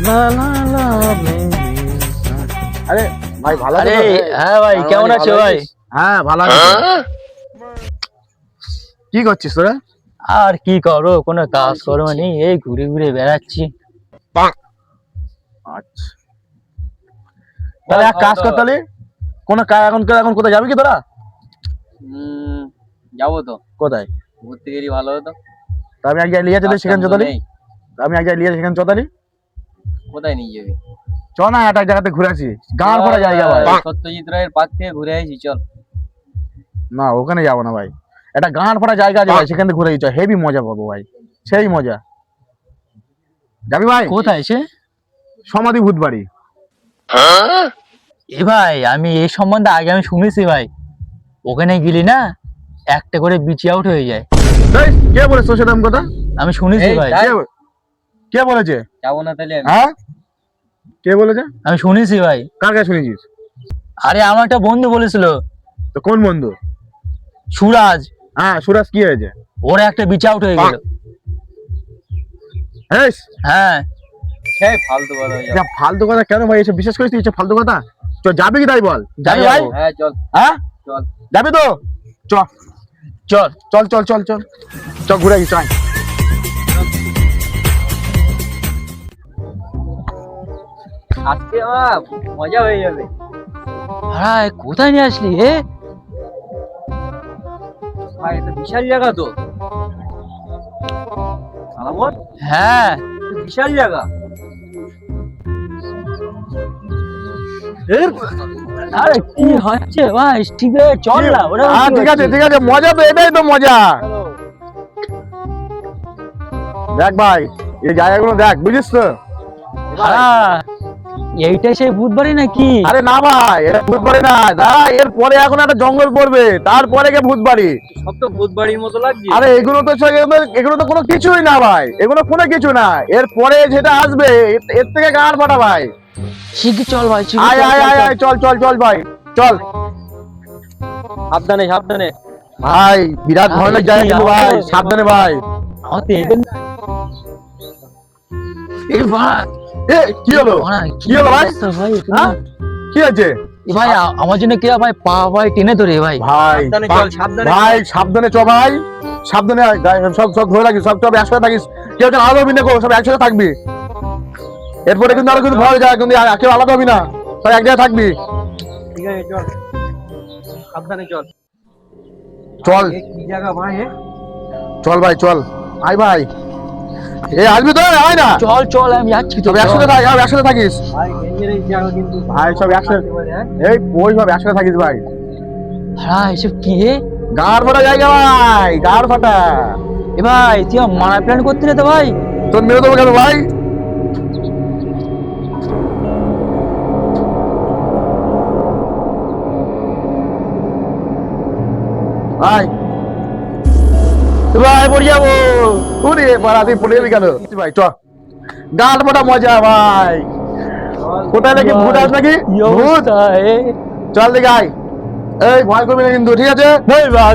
লা লা লা আরে ভাই ভালো আছো? হ্যাঁ ভাই, কেমন আছো ভাই? হ্যাঁ ভালো আছি। কি করছিস তোরা? আর কি করো, কোনো কাজ করো নেই, এই ঘুরে ঘুরে বেড়াচ্ছি। আচ্ছা, তাহলে এক কাজ কর, তাহলে এখন কোথায় যাবি কি তোরা? যাবো তো। কোথায় ঘুরতে গেলে ভালো হতো। তা আমি এক জায়গায় লিয়ে চলে সেখানে চতালি। কোথায় নিয়ে যাবি? চ না, একটা জায়গাতে ঘুরে আসি, গান ভরা জায়গা ভাই। সত্যজিৎ রায়ের পার্ক থেকে ঘুরে আসি, চল। না ওখানে যাবো না ভাই, একটা গান ভরা জায়গা আছে ভাই, সেখানে ঘুরে চ, হেভি মজা পাবো ভাই, সেই মজা। যাবি ভাই? কোথায় সে? সমাধি ভূতবাড়ি। এ ভাই, আমি এই সম্বন্ধে আগে আমি শুনেছি ভাই, ওখানে গেলি না একটা করে বিচি আউট হয়ে যায়। কে বলেছে তোর সাথে কথা? আমি শুনেছি এই, ভাই। তাই? কে বলেছে? যাবো না তাহলে আমি। হ্যাঁ কে বলেছে? আমি শুনেছি ভাই। কার কাছে শুনেছিস? আরে আমার একটা বন্ধু বলেছিল। তো কোন বন্ধু? সুরাজ। হ্যাঁ সুরাজ, কি হয়েছে? ওরা একটা বিচ আউট হয়ে গেল। হ্যাঁ। সেই ফালতু কথা হয়ে যাবে। যা ফালতু কথা কেন ভাই, এসব বিশেষ করিস তুই ফালতু কথা? চ, যাবি কি তাই বল? যাবি ভাই? হ্যাঁ চল। হ্যাঁ চল। যাবি তো? চ চল চল চল চল চল চ, ঘুরে আসি, চল। আজকে আমার মজা হয়ে যাবে। ভাই কোথায় নিয়ে আসলি হে? ভাই এটা বিশাল জায়গা তো। সালামত, হ্যাঁ বিশাল জায়গা। আরে কি হচ্ছে ভাই, ঠিক আছে চল না। ওরা হ্যাঁ ঠিক আছে ঠিক আছে, মজা তো, এটাই তো মজা। দেখ ভাই, এই জায়গাগুলো দেখ, বুঝিস তো? হ্যাঁ, এইটাই সেই ভূতবাড়ি নাকি? আরে না ভাই, এটা ভূতবাড়ি না, দাঁড়া, এর পরে এখন একটা জঙ্গল পড়বে, তারপরে গিয়ে ভূতবাড়ি। সব তো ভূত বাড়ির মতো লাগছে। আরে এগুলো তো এগুলো তো কোনো কিছুই না ভাই, এগুলো কোনো কিছু না। এর পরে যেটা আসবে এর থেকে গান ফাটা ভাই। শিগগির চল ভাই, আয় আয় আয় আয়, চল চল চল ভাই, চল। সাবধানে সাবধানে। ভাই বিরাট ভয়ানক জায়গা কিন্তু ভাই, সাবধানে ভাই। আমাদের এই ভাই, এ কি হলো? কি হলো ভাই? ভাই হ্যাঁ? কি আছে ভাই, আমার জন্য কে ভাই, পা ভাই টেনে ধরে ভাই। ভাই? সাবধানে চল, সাবধানে ভাই সাবধানে চ ভাই, সাবধানে আয়, সব সব ধরে রাখিস, সব একসাথে থাকিস, কেউ যেন আলাদা হবি না, সব একসাথে থাকবি। এরপরে কিন্তু আরো কিন্তু ভয় যায়, কিন্তু কেউ আলাদা হবি না, সব এক জায়গায় থাকবি। ঠিক আছে চল, সাবধানে চল। চল কি জায়গা ভাই? চল ভাই চল, আয় ভাই, এ আসবি তো, আয় না। চল চল, আমি যাচ্ছি তো। সব একসাথে থাক, একসাথে থাকিস ভাই ডেঞ্জার এই জায়গা কিন্তু। ভাই, সব একসাথে, এই ওই সব একসাথে থাকিস ভাই। হ্যাঁ এসব কি হে? গাড় ফাটা জায়গা ভাই, গাড় ফাটা। এ ভাই তুই মারা প্ল্যান করতে রে তো ভাই। তোর মেরে দেবো কেন ভাই? ভাই ভাই পড়ে যাবো, ওরে বাড়া, তুই পড়ে যাবি কেন ভাই? চ, গান ফাটা মজা ভাই। কোথায় নাকি ভূত আস নাকি? ভূত, চল দেখে আয়। এই ভয় করবি না কিন্তু, ঠিক আছে?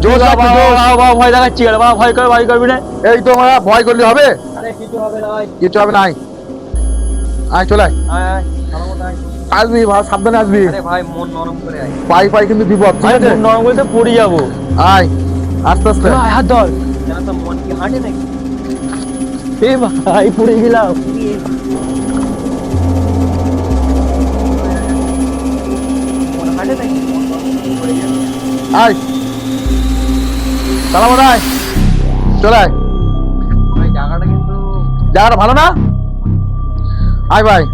জোশ রাখবি, জোশ। ভয় দেখাচ্ছি, ভয় করে ভয় করবি না। এই তো মারা, ভয় করলে হবে? আরে কিছু হবে না ভাই। কিছু হবে না, আয় আয়, চলে আয়। আয় আয়, সালামত আয়। আসবি ভাই, সাবধানে আসবি, আরে ভাই মন নরম করে আয়। পাই পাই কিন্তু বিপদ, ঠিক আছে? নরম বলতে পড়ে যাবো। আয় আস্তে আস্তে। ভাই হাত ধর। জানা তো মন কি হাঁটে নাকি? এ ভাই পড়ে গেলাম। মন হাঁটে নাকি? আয় সালামত, আয় চলে আয়। ভাই জায়গাটা কিন্তু জায়গাটা ভালো না? আয় ভাই।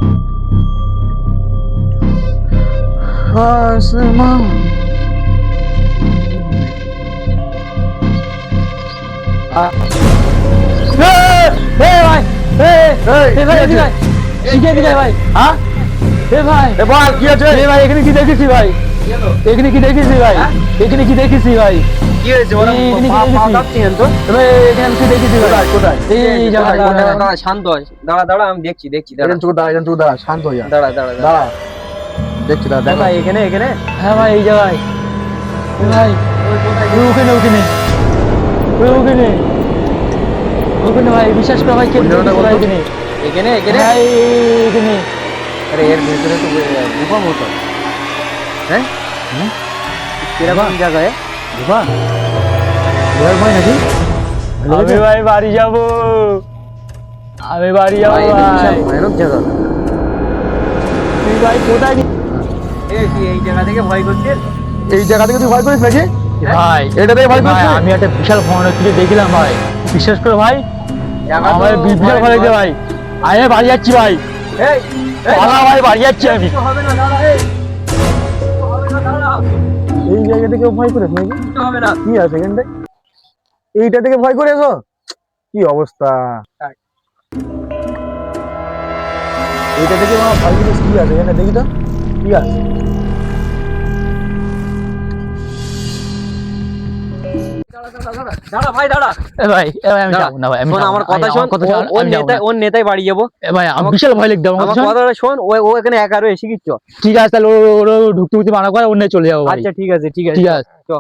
হ্যাঁ এ ভাই, এ বল কি আছে? এ ভাই এখানে কি দেখেছি ভাই? এখানে কি দেখেছি ভাই? এখানে কি দেখেছি ভাই? কি হয়েছে? ওরা এখানে কি পা দেখেছি? কাঁপছেন তো? এ এখানে কি দেখেছি ভাই? কোথায় কোথায়? এই জায়গাটা, দাঁড়া দাঁড়া দাঁড়া, শান্ত হ। দাঁড়া দাঁড়া, আমি দেখছি দেখছি, দাঁড়া এখানে চুপ দাঁড়া, এখানে চুপ দাঁড়া, শান্ত হয়ে যা, দাঁড়া দাঁড়া দাঁড়া। দাঁড়া, দেখছি দাঁড়া, দেখো। ভাই এখানে এখানে হ্যাঁ ভাই এই জায়গায়। এ ভাই ওখানে ওখানে ওখানে ওখানে ভাই, বিশ্বাস করে ভাই, কে কোন জায়গাটা দেখেছি ভাই বলতো? এখানে। এখানে এখানে হ্যাঁ, এখানে আরে এর ভেতরে তো গুফা মতো হ্যাঁ কিরকম জায়গায় গুফা ভাই নাকি আমি ভাই বাড়ি যাব আমি বাড়ি যাবো ভাই, এটা বিশাল ভাই ভয়ানক জায়গা তুই ভাই কোথায় তুই এই জায়গা থেকে ভয় করছিস এই জায়গা থেকে তুই ভয় করিস নাকি ভাই এটা থেকে ভয় ভাই করছিস? আমি একটা বিশাল ভয়ানক কিছু দেখলাম ভাই বিশ্বাস করো ভাই জায়গা তো আমার বিশাল ভয় লাগছে ভাই আমি বাড়ি যাচ্ছি ভাই এই এই, পালা ভাই বাড়ি যাচ্ছি আমি কিছু হবে না দাদা এই কিছু হবে না দাদা এই জায়গা থেকে ভয় করিস নাকি কিছু হবে না কি আছে এখানটায় এইটা থেকে ভয় করেছো কি অবস্থা এইটা থেকে আমার ভয় করিস কি আছে এখানে দেখি তো কি আছে দাঁড়া ভাই দাঁড়া ভাই আমি দাঁড়া। যাবো না ভাই আমি শোন যাবো আমার না, কথা আমি- শোন আমার কথা শোন, ওর আমি যাবো নেতায় না। ওর নেতায় বাড়ি যাবো ভাই আমার আমার- বিশাল ভয় লাগছে আমার আমার কথা শোন। কথাটা শোন ও এখানে একা রয়েছে কি চ ঠিক আছে তাহলে ঢুকতে ঢুকতে মানা করে অন্য চলে যাবো ভাই আচ্ছা ঠিক আছে ঠিক আছে ঠিক আছে চ